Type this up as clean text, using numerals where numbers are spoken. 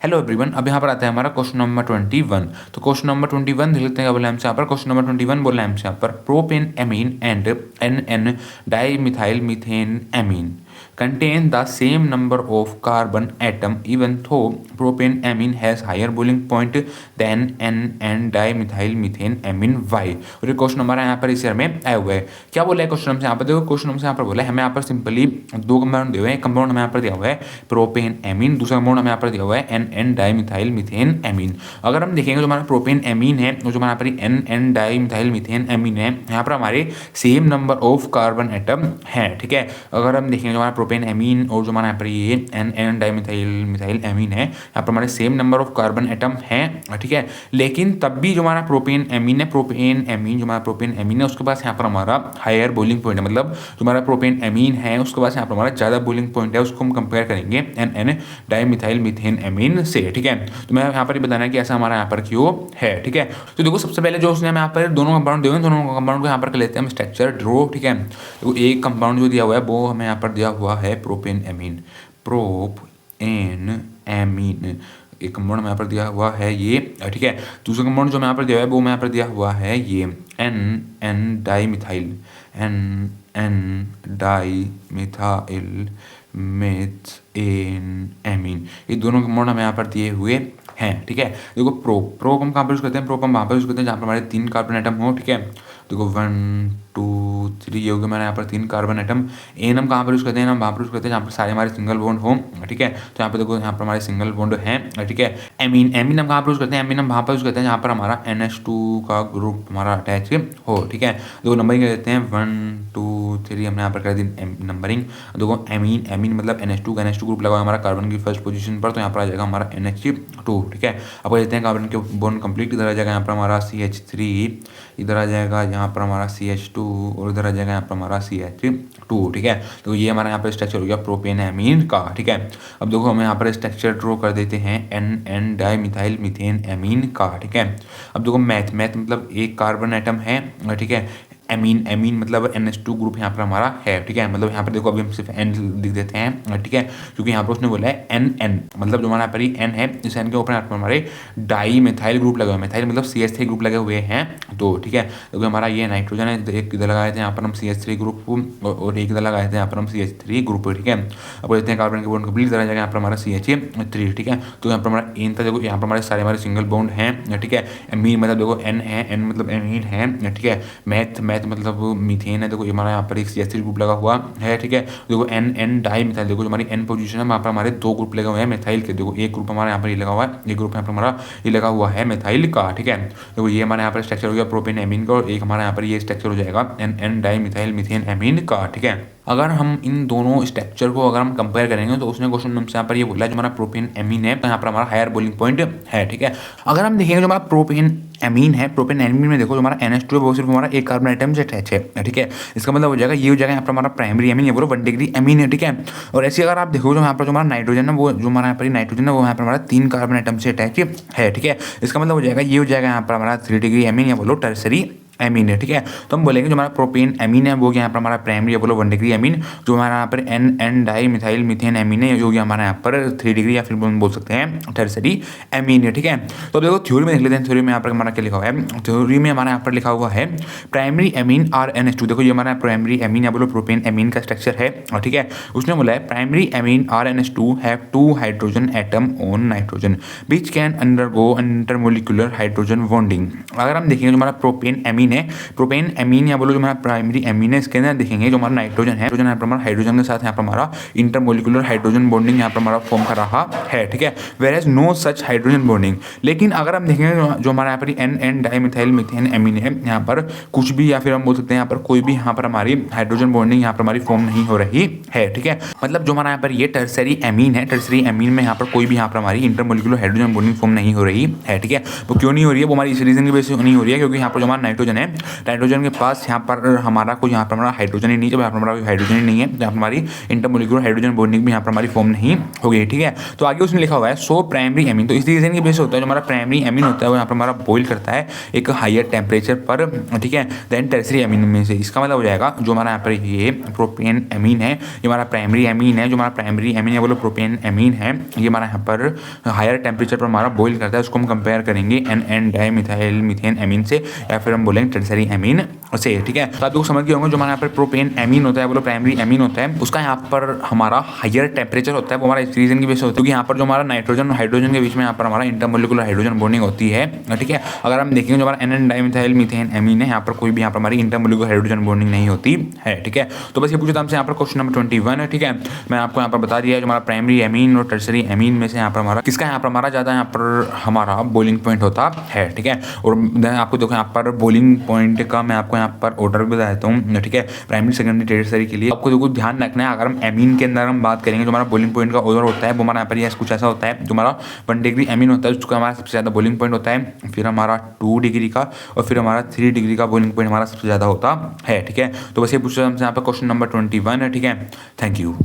Hello everyone, अब यहाँ पर आता है हमारा क्वेश्चन नंबर 21। तो क्वेश्चन नंबर 21 देख लेते हैं क्या बोला हमसे यहाँ पर। क्वेश्चन नंबर 21 बोला है हमसे यहाँ पर, propane amine and N N dimethyl methane amine contain the same number of carbon atom even though propane amine has higher boiling point than n dimethyl methane amine y। और ये question हमारा यहाँ पर इस year में आया हुआ है। क्या बोला है क्वेश्चन हमसे यहाँ पर, देखो क्वेश्चन हमसे यहाँ पर बोला है, हमें यहाँ पर सिंपली दो कंपाउंड दिए हुए हैं। कंपाउंड हमें यहाँ पर दिया हुआ है प्रोपेन एमीन, दूसरा कंपाउंड हमें यहाँ पर दिया हुआ है एन डाईमिथाइल मीथेन एमीन। अगर हम देखेंगे जो हमारा प्रोपेन एमीन है, जो हमारा पर एन डाईमिथाइल मीथेन एमीन है, यहाँ पर हमारे same number of carbon atom है। ठीक है, अगर हम देखेंगे जो हमारा प्रोपेन एमीन और जो हमारा यहाँ पर ये एन डाईमिथाइल एमीन है, यहाँ पर हमारे same number of carbon atom हैं। ठीक है, लेकिन तब भी जो हमारा प्रोपेन एमीन है, जो हमारा प्रोपेन एमीन है, उसके पास यहाँ पर हमारा हायर बॉइलिंग पॉइंट है। मतलब जो हमारा प्रोपेन एमीन है उसके पास यहाँ पर हमारा ज़्यादा बॉइलिंग पॉइंट है, उसको हम कंपेयर करेंगे एन डाईमिथाइल मीथेन एमीन से। ठीक है, तो मैं यहाँ पर बताना है कि ऐसा हमारा यहाँ पर क्यों है। ठीक है, तो देखो सबसे पहले जो उसने हमें यहाँ पर दोनों कंपाउंड दिए हुए हैं, दोनों कंपाउंड को यहाँ पर कर लेते हैं हम स्ट्रक्चर ड्रॉ। ठीक है, तो एक कंपाउंड जो दिया हुआ है वो हमें यहाँ पर दिया हुआ है प्रोपेन एमीन, एक कंपाउंड में यहाँ पर दिया हुआ है ये। ठीक है, दूसरा कंपाउंड जो मैं यहाँ पर दिया है वो मैं यहाँ पर दिया हुआ है ये एन डाईमिथाइल मीथेन एमीन। ये दोनों कंपाउंड हमें यहाँ पर दिए हुए हैं। ठीक है, देखो प्रो हम कहाँ पर यूज करते हैं, हम वहाँ पर यूज करते हैं जहाँ पर हमारे 3 कार्बन एटम हो। ठीक है, देखो 1 2 3 ये हो गया हमारे यहाँ पर 3 कार्बन एटम। एन हम कहाँ पर यूज करते हैं, हम वहाँ पर यूज करते हैं जहाँ पर सारे हमारे सिंगल बॉन्ड हो। ठीक है, तो यहाँ पर देखो यहाँ पर हमारे सिंगल बॉन्ड हैं। ठीक है, एमीन हम कहाँ पर यूज करते हैं, एमीन हम वहाँ पर यूज करते हैं जहाँ पर हमारा NH2 का ग्रुप हमारा अटैच हो। ठीक है, देखो नंबरिंग कर देते हैं 1 2 3, हमने यहाँ पर कर दी नंबरिंग। देखो एमीन मतलब NH2 ग्रुप लगा हमारा कार्बन की फर्स्ट पोजीशन पर, तो यहाँ पर आ जाएगा हमारा NH2। ठीक है, अब देते हैं कार्बन के बॉन्ड कंप्लीट, इधर आ जाएगा यहाँ पर हमारा CH3, इधर आ जाएगा यहाँ पर हमारा CH2 और इधर आ जाएगा यहाँ पर हमारा CH2। ठीक है, तो ये हमारा यहाँ पर स्ट्रक्चर हो गया प्रोपेन एमीन का। ठीक है, अब देखो हम यहाँ पर स्ट्रक्चर ड्रॉ कर देते हैं एन डाईमिथाइल मीथेन एमीन का। ठीक है, अब देखो मैथ मतलब एक कार्बन एटम है। ठीक है, एमीन मतलब NH2 ग्रुप यहाँ पर हमारा है। ठीक है, मतलब यहाँ पर देखो अभी हम सिर्फ N लिख देते हैं। ठीक है, क्योंकि यहाँ पर उसने बोला है एन मतलब जो हमारा यहाँ पर N है, इस N के ऊपर यहाँ पर हमारे डाई मिथाइल ग्रुप लगे हुए हैं। मिथाइल मतलब CH3 ग्रुप लगे हुए हैं। तो ठीक है, क्योंकि हमारा ये नाइट्रोजन है, एक इधर लगाए थे यहाँ पर हम CH3 ग्रुप और एक इधर लगाए थे यहाँ पर हम CH3 ग्रुप। ठीक है, अब देखते हैं कार्बन के बॉन्ड कंप्लीट, इधर आ जाएगा यहाँ पर हमारा CH3। ठीक है, तो यहाँ पर हमारा एन था, देखो यहाँ पर हमारे सारे हमारे सिंगल बॉन्ड हैं। ठीक है, एमीन मतलब देखो N है, N मतलब एमीन है। ठीक है, मैथ मतलब मीथेन है, देखो हमारा यहाँ पर एक CH3 ग्रुप लगा हुआ है। ठीक है, देखो एन डाईमिथाइल, देखो हमारी N पोजीशन है, वहाँ पर हमारे 2 ग्रुप लगे हुए हैं मिथाइल के। देखो एक ग्रुप हमारा यहाँ पर ये लगा हुआ है, एक ग्रुप यहाँ पर हमारा ये लगा हुआ है मिथाइल का। ठीक है, देखो ये हमारे यहाँ पर स्ट्रक्चर हो गया प्रोपेन एमीन का, और एक हमारा यहाँ पर ये स्ट्रक्चर हो जाएगा एन डाईमिथाइल मीथेन एमीन का। ठीक है, अगर हम इन दोनों स्ट्रक्चर को अगर हम कंपेयर करेंगे तो उसने क्वेश्चन हमसे यहाँ पर ये बोला है जो हमारा प्रोपेन एमीन है, तो यहाँ पर हमारा हायर बॉइलिंग पॉइंट है। ठीक है, अगर हम देखेंगे जो हमारा प्रोपेन एमीन है, प्रोपेन एमीन में देखो जो हमारा NH2 है वो सिर्फ हमारा एक कार्बन आइटम से अटैच है। ठीक है, इसका मतलब हो जाएगा ये हो जाएगा यहाँ पर हमारा प्राइमरी एमीन, ये बोलो 1 डिग्री एमीन है। ठीक है, और ऐसे अगर आप देखो जो यहाँ पर जो हमारा नाइट्रोजन है, वो जो हमारा यहाँ पर नाइट्रोजन है वो यहाँ पर हमारा 3 कार्बन आइटम से अटैच है। ठीक है, इसका मतलब हो जाएगा ये हो जाएगा यहाँ पर हमारा 3 डिग्री एमीन, या बोलो टर्सरी एमीन है। ठीक है, तो हम बोलेंगे जो हमारा प्रोपेन एमीन है वो यहाँ पर हमारा प्राइमरी या बोलो 1 डिग्री एमीन, जो हमारा यहाँ पर एन डाईमिथाइल मीथेन एमीन है जो कि हमारा यहाँ पर 3 डिग्री या फिर बोल सकते हैं टर्सरी एमीन है। ठीक है, तो देखो थ्योरी में देख लेते हैं, थ्योरी में यहाँ पर हमारा क्या लिखा हुआ है। थ्योरी में हमारा यहाँ पर लिखा हुआ है प्राइमरी एमीन आर NH2। देखो ये हमारा प्राइमरी एमीन या बोलो प्रोपेन एमीन का स्ट्रक्चर है। और ठीक है, उसने बोला है primary amine are NH2 have 2 hydrogen atom on nitrogen which can undergo intermolecular hydrogen bonding. अगर हम देखेंगे जो हमारा प्रोपेन एमीन है, प्रोपेन एमीन या बोलो जो हमारा प्राइमरी एमीन है, इसके अंदर देखेंगे जो हमारा नाइट्रोजन है, नाइट्रोजन यहाँ पर हमारा हाइड्रोजन के साथ यहाँ पर हमारा इंटरमोलिकुलर हाइड्रोजन बॉन्डिंग यहाँ पर हमारा फॉर्म कर रहा है। ठीक है, whereas no such hydrogen bonding. लेकिन अगर हम देखेंगे जो हमारा यहाँ पर एन डाईमिथाइल मीथेन एमीन है, यहाँ पर कुछ भी या फिर हम बोल सकते हैं यहाँ पर कोई भी यहाँ पर हमारी हाइड्रोजन बॉन्डिंग यहाँ पर हमारी फॉर्म नहीं हो रही है। ठीक है, मतलब जो हमारा यहाँ पर ये टर्सरी एमीन है, टर्सरी एमीन में यहाँ पर कोई भी यहाँ पर हमारी इंटरमोलिकुलर हाइड्रोजन बॉन्डिंग फॉर्म नहीं हो रही है। ठीक है, वो क्यों नहीं हो रही है, वो हमारी इस रीजन की वजह से नहीं हो रही है क्योंकि यहाँ पर जो हमारा नाइट्रोजन नाइट्रोजन है, नाइट्रोजन के पास यहाँ पर हमारा कोई यहाँ पर हमारा हाइड्रोजन ही नहीं, जब यहाँ पर हमारा हाइड्रोजन ही नहीं है, जहाँ हमारी इंटरमोलिकुलर हाइड्रोजन बॉन्डिंग भी यहाँ पर हमारी फॉर्म नहीं होगी, ठीक है। तो आगे उसने लिखा हुआ है सो प्राइमरी एमीन, तो इस रीजन की बेस होता है जो हमारा प्राइमरी एमीन होता है वो यहाँ पर हमारा बॉइल करता है एक हायर टेम्परेचर पर, ठीक है, देन टर्सरी एमीन में से। इसका मतलब हो जाएगा जो हमारा यहाँ पर ये प्रोपेन एमीन है, ये हमारा प्राइमरी एमीन है, जो हमारा प्राइमरी एमीन है बोलो प्रोपेन एमीन है, ये हमारा यहाँ पर हायर टेम्परेचर पर हमारा बॉइल करता है, उसको हम कंपेयर करेंगे एन डाइमिथाइल मीथेन एमीन से, या फिर हम बोलेंगे टर्सरी एमीन से, ठीक है। तो आप लोग समझ गए होंगे जो हमारा यहाँ पर प्रोपेन एमीन होता है बोलो प्राइमरी एमीन होता है, उसका यहाँ पर हमारा हायर टेम्परेचर होता है, वो हमारा इस रीजन की वजह से होता है क्योंकि यहाँ पर जो हमारा नाइट्रोजन और हाइड्रोजन के बीच में यहाँ पर हमारा इंटरमोलिकुलर हाइड्रोजन बॉन्डिंग होती है, ठीक है। अगर हम देखेंगे जो हमारा एन डाइमिथाइल मीथेन एमीन है, यहाँ पर कोई भी यहाँ पर हमारी इंटरमोलिकुलर हाइड्रोजन बॉन्डिंग नहीं होती है, ठीक है। तो बस ये पूछा था हमसे यहाँ पर क्वेश्चन नंबर 21 है, ठीक है। मैं आपको यहाँ पर बता दिया जो हमारा प्राइमरी एमीन और टर्सरी एमीन में से यहाँ पर हमारा किसका यहाँ पर हमारा ज़्यादा यहाँ पर हमारा बॉइलिंग पॉइंट होता है, ठीक है। और आपको देखो यहाँ पर बॉइलिंग पॉइंट का मैं आपको यहाँ पर ऑर्डर भी बता देता हूँ, ठीक है, प्राइमरी सेकेंडरी टर्सरी के लिए। आपको देखो ध्यान रखना है, अगर हम एमीन के अंदर हम बात करेंगे जो हमारा बॉइलिंग पॉइंट का ऑर्डर होता है वो हमारा यहाँ पर कुछ ऐसा होता है, जो हमारा 1 डिग्री एमीन होता है उसका हमारा सबसे ज़्यादा बॉइलिंग पॉइंट होता है, फिर हमारा 2 डिग्री का, और फिर हमारा 3 डिग्री का बॉइलिंग पॉइंट हमारा सबसे ज़्यादा होता है, ठीक है। तो बस ये पूछा हमसे यहाँ पर क्वेश्चन नंबर 21 है, ठीक है। Thank you.